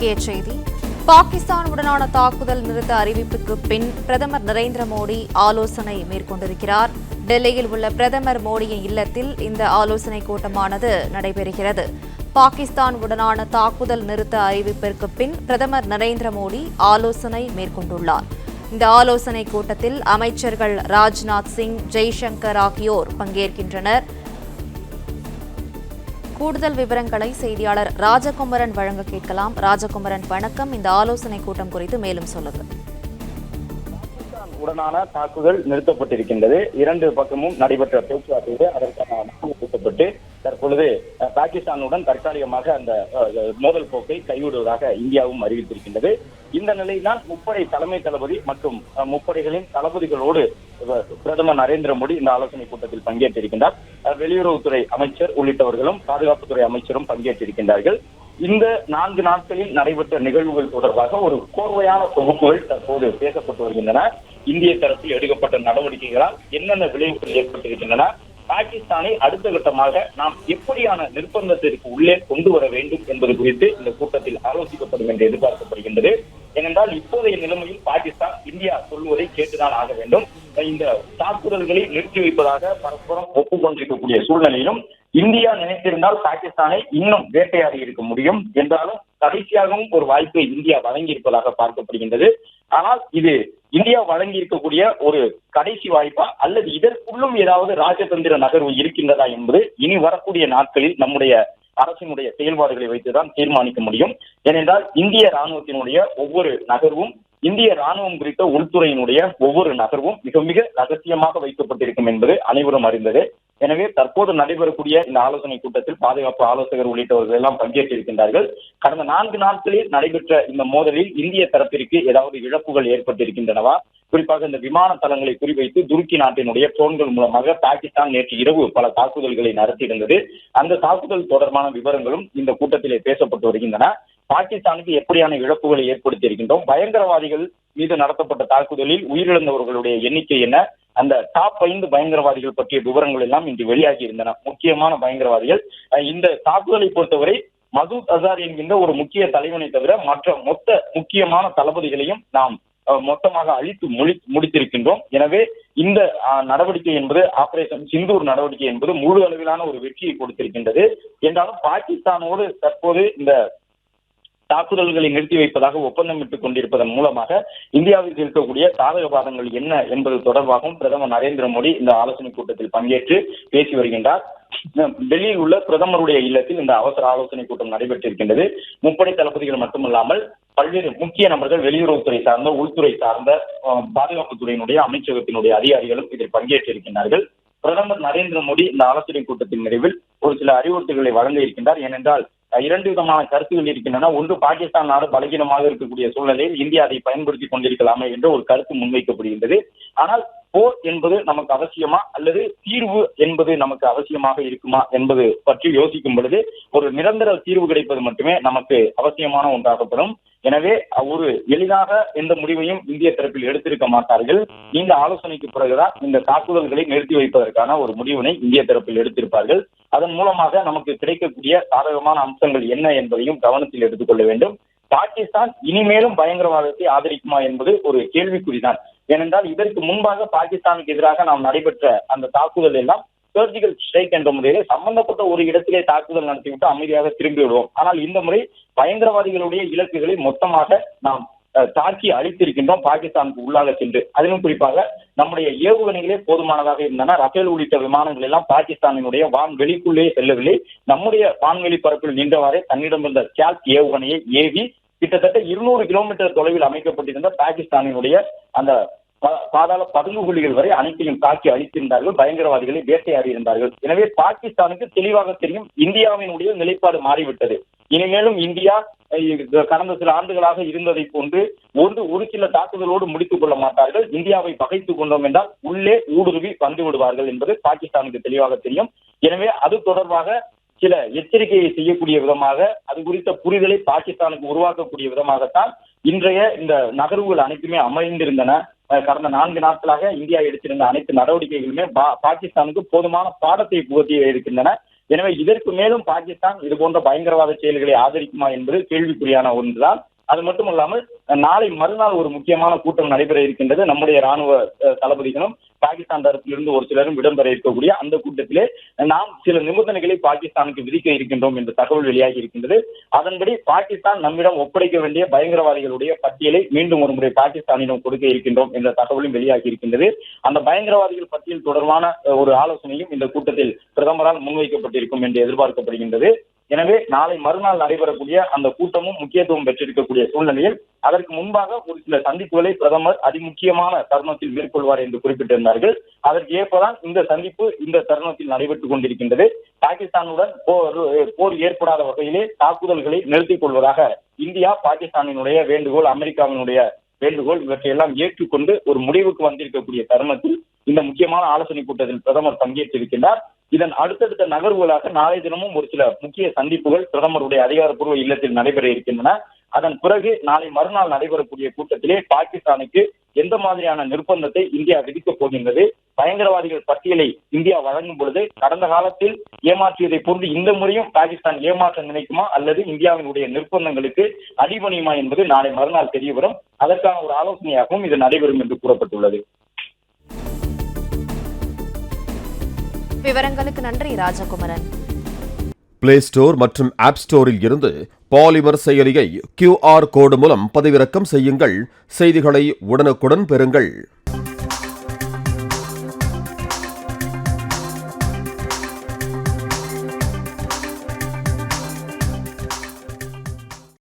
முக்கிய செய்தி. பாகிஸ்தானுடனான தாக்குதல் நிறுத்த அறிவிப்புக்கு பின் பிரதமர் நரேந்திர மோடி ஆலோசனை மேற்கொண்டிருக்கிறார். டெல்லியில் உள்ள பிரதமர் மோடியின் இல்லத்தில் இந்த ஆலோசனை கூட்டமானது நடைபெறுகிறது. பாகிஸ்தான் உடனான தாக்குதல் நிறுத்த அறிவிப்பிற்கு பின் பிரதமர் நரேந்திர மோடி ஆலோசனை மேற்கொண்டுள்ளார். இந்த ஆலோசனை கூட்டத்தில் அமைச்சர்கள் ராஜ்நாத் சிங், ஜெய்சங்கர் ஆகியோர் பங்கேற்கின்றனர். கூடுதல் விவரங்களை செய்தியாளர் ராஜகுமரன் வழங்க கேட்கலாம். ராஜகுமரன், வணக்கம். இந்த ஆலோசனை கூட்டம் குறித்து மேலும் சொல்லுங்கள். பாகிஸ்தான் உடனான தாக்குதல் நிறுத்தப்பட்டிருக்கின்றது. இரண்டு பக்கமும் நடைபெற்ற பேச்சுவார்த்தைகள் அதற்கான அனுமதி கொடுக்கப்பட்டு தற்பொழுது பாகிஸ்தானுடன் தற்காலிகமாக அந்த மோதல் போக்கை கைவிடுவதாக இந்தியாவும் அறிவித்திருக்கின்றது. இந்த நிலையில்தான் முப்படை தலைமை தளபதி மற்றும் முப்படைகளின் தளபதிகளோடு பிரதமர் நரேந்திர மோடி இந்த ஆலோசனை கூட்டத்தில் பங்கேற்றிருக்கின்றார். வெளியுறவுத்துறை அமைச்சர் உள்ளிட்டவர்களும் பாதுகாப்புத்துறை அமைச்சரும் பங்கேற்றிருக்கின்றார்கள். இந்த 4 நாட்களில் நடைபெற்ற நிகழ்வுகள் தொடர்பாக ஒரு கோர்வையான தொகுப்புகள் தற்போது பேசப்பட்டு வருகின்றன. இந்திய தரப்பில் எடுக்கப்பட்ட நடவடிக்கைகளால் என்னென்ன விளைவுகள் ஏற்பட்டிருக்கின்றன, பாகிஸ்தானை அடுத்த கட்டமாக நாம் எப்படியான நிர்பந்தத்திற்கு உள்ளே கொண்டு வர வேண்டும் என்பது குறித்து இந்த கூட்டத்தில் ஆலோசிக்கப்படும் என்று எதிர்பார்க்கப்படுகின்றது. ஏனென்றால் இப்போதைய நிலைமையில் பாகிஸ்தான் இந்தியா சொல்வதை கேட்டுதான் ஆக வேண்டும். இந்த தாக்குதல்களை நிறுத்தி வைப்பதாக பரஸ்பரம் ஒப்புக்கொண்டிருக்கக்கூடிய சூழ்நிலையிலும் இந்தியா நினைத்திருந்தால் பாகிஸ்தானை இன்னும் வேட்டையாடி இருக்க முடியும் என்றாலும் கடைசியாகவும் ஒரு வாய்ப்பை இந்தியா வழங்கி இருப்பதாக பார்க்கப்படுகின்றது. ஆனால் இது இந்தியா வழங்கி இருக்கக்கூடிய ஒரு கடைசி வாய்ப்பா அல்லது இதற்குள்ளும் ஏதாவது ராஜதந்திர நகர்வு இருக்கின்றதா என்பது இனி வரக்கூடிய நாட்களில் நம்முடைய அரசினுடைய செயல்பாடுகளை வைத்துதான் தீர்மானிக்க முடியும். ஏனென்றால் இந்திய ராணுவத்தினுடைய ஒவ்வொரு நகர்வும், இந்திய ராணுவம் குறித்த உள்துறையினுடைய ஒவ்வொரு நகர்வும் மிக மிக ரகசியமாக வைக்கப்பட்டிருக்கும் என்பது அனைவரும் அறிந்தது. எனவே தற்போது நடைபெறக்கூடிய இந்த ஆலோசனை கூட்டத்தில் பாதுகாப்பு ஆலோசகர் உள்ளிட்டவர்கள் எல்லாம் பங்கேற்றிருக்கின்றார்கள். கடந்த 4 நாட்களில் நடைபெற்ற இந்த மோதலில் இந்திய தரப்பிற்கு ஏதாவது இழப்புகள் ஏற்பட்டிருக்கின்றனவா, குறிப்பாக இந்த விமான தளங்களை குறிவைத்து துருக்கி நாட்டினுடைய ட்ரோன்கள் மூலமாக பாகிஸ்தான் நேற்று இரவு பல தாக்குதல்களை நடத்தியிருந்தது. அந்த தாக்குதல் தொடர்பான விவரங்களும் இந்த கூட்டத்திலே பேசப்பட்டு வருகின்றன. பாகிஸ்தானுக்கு எப்படியான இழப்புகளை ஏற்படுத்தி இருக்கின்றோம், பயங்கரவாதிகள் மீது நடத்தப்பட்ட தாக்குதலில் உயிரிழந்தவர்களுடைய எண்ணிக்கை என்ன, அந்த டாப் 5 பயங்கரவாதிகள் பற்றிய விவரங்கள் எல்லாம் இன்று வெளியாகி இருந்தன. முக்கியமான பயங்கரவாதிகள். இந்த தாக்குதலை பொறுத்தவரை மசூத் அசார் என்கின்ற ஒரு முக்கிய தலைவனை தவிர மற்ற மொத்த முக்கியமான தளபதிகளையும் நாம் மொத்தமாக அழித்து முடித்திருக்கின்றோம். எனவே இந்த நடவடிக்கை என்பது ஆபரேஷன் சிந்தூர் நடவடிக்கை என்பது முழு அளவிலான ஒரு வெற்றியை கொடுத்திருக்கின்றது. என்றாலும் பாகிஸ்தானோடு தற்போது இந்த தாக்குதல்களை நிறுத்தி வைப்பதாக ஒப்பந்தமிட்டுக் கொண்டிருப்பதன் மூலமாக இந்தியாவில் இருக்கக்கூடிய சாதக பாதங்கள் என்ன என்பது தொடர்பாகவும் பிரதமர் நரேந்திர மோடி இந்த ஆலோசனை கூட்டத்தில் பங்கேற்று பேசி வருகின்றார். டெல்லியில் உள்ள பிரதமருடைய இல்லத்தில் இந்த அவசர ஆலோசனை கூட்டம் நடைபெற்றிருக்கின்றது. முப்படை தளபதிகள் மட்டுமல்லாமல் பல்வேறு முக்கிய நபர்கள், வெளியுறவுத்துறை சார்ந்த, உள்துறை சார்ந்த, பாதுகாப்புத்துறையினுடைய அமைச்சகத்தினுடைய அதிகாரிகளும் இதில் பங்கேற்றிருக்கின்றார்கள். பிரதமர் நரேந்திர மோடி இந்த ஆலோசனை கூட்டத்தின் நிறைவில் ஒரு சில அறிவுறுத்தல்களை வழங்க இருக்கின்றார். ஏனென்றால் 2 விதமான கருத்துகள் இருக்கின்றன. ஒன்று, பாகிஸ்தான் நாடு பலகீனமாக இருக்கக்கூடிய சூழ்நிலையில் இந்தியா அதை பயன்படுத்தி கொண்டிருக்கலாமே என்ற ஒரு கருத்து முன்வைக்கப்படுகின்றது. ஆனால் போர் என்பது நமக்கு அவசியமா அல்லது தீர்வு என்பது நமக்கு அவசியமாக இருக்குமா என்பது பற்றி யோசிக்கும் பொழுது ஒரு நிரந்தர தீர்வு கிடைப்பது மட்டுமே நமக்கு அவசியமான ஒன்றாகப்படும். எனவே ஒரு எளிதாக எந்த முடிவையும் இந்திய தரப்பில் எடுத்திருக்க மாட்டார்கள். இந்த ஆலோசனைக்கு பிறகுதான் இந்த தாக்குதல்களை நிறுத்தி வைப்பதற்கான ஒரு முடிவினை இந்திய தரப்பில் எடுத்திருப்பார்கள். அதன் மூலமாக நமக்கு கிடைக்கக்கூடிய சாதகமான அம்சங்கள் என்ன என்பதையும் கவனத்தில் எடுத்துக்கொள்ள வேண்டும். பாகிஸ்தான் இனிமேலும் பயங்கரவாதத்தை ஆதரிக்குமா என்பது ஒரு கேள்விக்குறிதான். ஏனென்றால் இதற்கு முன்பாக பாகிஸ்தானுக்கு எதிராக நாம் நடைபெற்ற அந்த தாக்குதல் எல்லாம் சர்ஜிக்கல் ஸ்ட்ரைக் என்ற முறையில் சம்பந்தப்பட்ட ஒரு இடத்திலே தாக்குதல் நடத்திவிட்டு அமைதியாக திரும்பி விடுவோம். ஆனால் இந்த முறை பயங்கரவாதிகளுடைய இலக்குகளை மொத்தமாக நாம் தாக்கி அழித்திருக்கின்றோம் பாகிஸ்தானுக்கு உள்ளாக சென்று. அதிலும் குறிப்பாக நம்முடைய ஏவுகணைகளே போதுமானதாக இருந்தன. ரஃபேல் உள்ளிட்ட விமானங்கள் எல்லாம் பாகிஸ்தானினுடைய வான்வெளிக்குள்ளே செல்லவில்லை. நம்முடைய வான்வெளி பரப்பில் நின்றவாறே தன்னிடமிருந்த ஸ்கேல்ப் ஏவுகணையை ஏவி கிட்டத்தட்ட 200 கிலோமீட்டர் தொலைவில் அமைக்கப்பட்டிருந்த பாகிஸ்தானினுடைய அந்த பாதாள பதுங்குகுழிகள் வரை அனைத்தையும் தாக்கி அழித்திருந்தார்கள். பயங்கரவாதிகளை வேட்டையாடி இருந்தார்கள். எனவே பாகிஸ்தானுக்கு தெளிவாக தெரியும் இந்தியாவினுடைய நிலைப்பாடு மாறிவிட்டது. இனிமேலும் இந்தியா கடந்த சில ஆண்டுகளாக இருந்ததை போன்று ஒரு சில தாக்குதலோடு முடித்துக் கொள்ள மாட்டார்கள். இந்தியாவை பகைத்துக் கொண்டோம் என்றால் உள்ளே ஊடுருவி வந்து விடுவார்கள் என்பது பாகிஸ்தானுக்கு தெளிவாக தெரியும். எனவே அது தொடர்பாக சில எச்சரிக்கையை செய்யக்கூடிய விதமாக, அது குறித்த புரிதலை பாகிஸ்தானுக்கு உருவாக்கக்கூடிய விதமாகத்தான் இன்றைய இந்த நகர்வுகள் அனைத்துமே அமைந்திருந்தன. கடந்த 4 நாட்களாக இந்தியா எடுத்திருந்த அனைத்து நடவடிக்கைகளுமே பாகிஸ்தானுக்கு போதுமான பாடத்தை புகட்டி இருக்கின்றன. எனவே இதற்கு மேலும் பாகிஸ்தான் இது போன்ற பயங்கரவாத செயல்களை ஆதரிக்குமா என்பது கேள்விக்குறியான ஒன்றுதான். அது மட்டுமல்லாமல் நாளை மறுநாள் ஒரு முக்கியமான கூட்டம் நடைபெற இருக்கின்றது. நம்முடைய ராணுவ தளபதிகளும் பாகிஸ்தான் தரப்பிலிருந்து ஒரு சிலரும் இடம்பெற இருக்கக்கூடிய அந்த கூட்டத்திலே நாம் சில நிபந்தனைகளை பாகிஸ்தானுக்கு விதிக்க இருக்கின்றோம் என்ற தகவல் வெளியாகி இருக்கின்றது. அதன்படி பாகிஸ்தான் நம்மிடம் ஒப்படைக்க வேண்டிய பயங்கரவாதிகளுடைய பட்டியலை மீண்டும் ஒரு முறை பாகிஸ்தானிடம் கொடுக்க இருக்கின்றோம் என்ற தகவலும் வெளியாகி இருக்கின்றது. அந்த பயங்கரவாதிகள் பட்டியல் தொடர்பான ஒரு ஆலோசனையும் இந்த கூட்டத்தில் பிரதமரால் முன்வைக்கப்பட்டிருக்கும் என்று எதிர்பார்க்கப்படுகின்றது. எனவே நாளை மறுநாள் நடைபெறக்கூடிய அந்த கூட்டமும் முக்கியத்துவம் பெற்றிருக்கக்கூடிய சூழ்நிலையில் அதற்கு முன்பாக ஒரு சில சந்திப்புகளை பிரதமர் அதிமுக்கியமான தருணத்தில் மேற்கொள்வார் என்று குறிப்பிட்டிருந்தார்கள். அதற்கு ஏற்பதான் இந்த சந்திப்பு இந்த தருணத்தில் நடைபெற்றுக் கொண்டிருக்கின்றது. பாகிஸ்தானுடன் போர் ஏற்படாத வகையிலே தாக்குதல்களை நிறுத்திக் கொள்வதாக இந்தியா பாகிஸ்தானினுடைய வேண்டுகோள், அமெரிக்காவினுடைய வேண்டுகோள் இவற்றையெல்லாம் ஏற்றுக்கொண்டு ஒரு முடிவுக்கு வந்திருக்கக்கூடிய தருணத்தில் இந்த முக்கியமான ஆலோசனை கூட்டத்தில் பிரதமர் பங்கேற்றிருக்கின்றார். இதன் அடுத்தடுத்த நகர்வுகளாக நாளை தினமும் ஒரு சில முக்கிய சந்திப்புகள் பிரதமருடைய அதிகாரப்பூர்வ இல்லத்தில் நடைபெற இருக்கின்றன. அதன் பிறகு நாளை மறுநாள் நடைபெறக்கூடிய கூட்டத்திலே பாகிஸ்தானுக்கு எந்த மாதிரியான நிர்பந்தத்தை இந்தியா விதிக்கப் போகின்றது, பயங்கரவாதிகள் பட்டியலை இந்தியா வழங்கும் பொழுது கடந்த காலத்தில் ஏமாற்றியதை போன்று இந்த முறையும் பாகிஸ்தான் ஏமாற்ற நினைக்குமா அல்லது இந்தியாவினுடைய நிர்பந்தங்களுக்கு அடிபணியுமா என்பது நாளை மறுநாள் தெரியவரும். அதற்கான ஒரு ஆலோசனையாகவும் இது நடைபெறும் என்று கூறப்பட்டுள்ளது. விவரங்களுக்கு நன்றி ராஜகுமரன். பிளே ஸ்டோர் மற்றும் ஆப் ஸ்டோரில் இருந்து பாலிமர் செயலியை QR கோடு மூலம் பதிவிறக்கம் செய்யுங்கள். செய்திகளை உடனுக்குடன் பெறுங்கள்.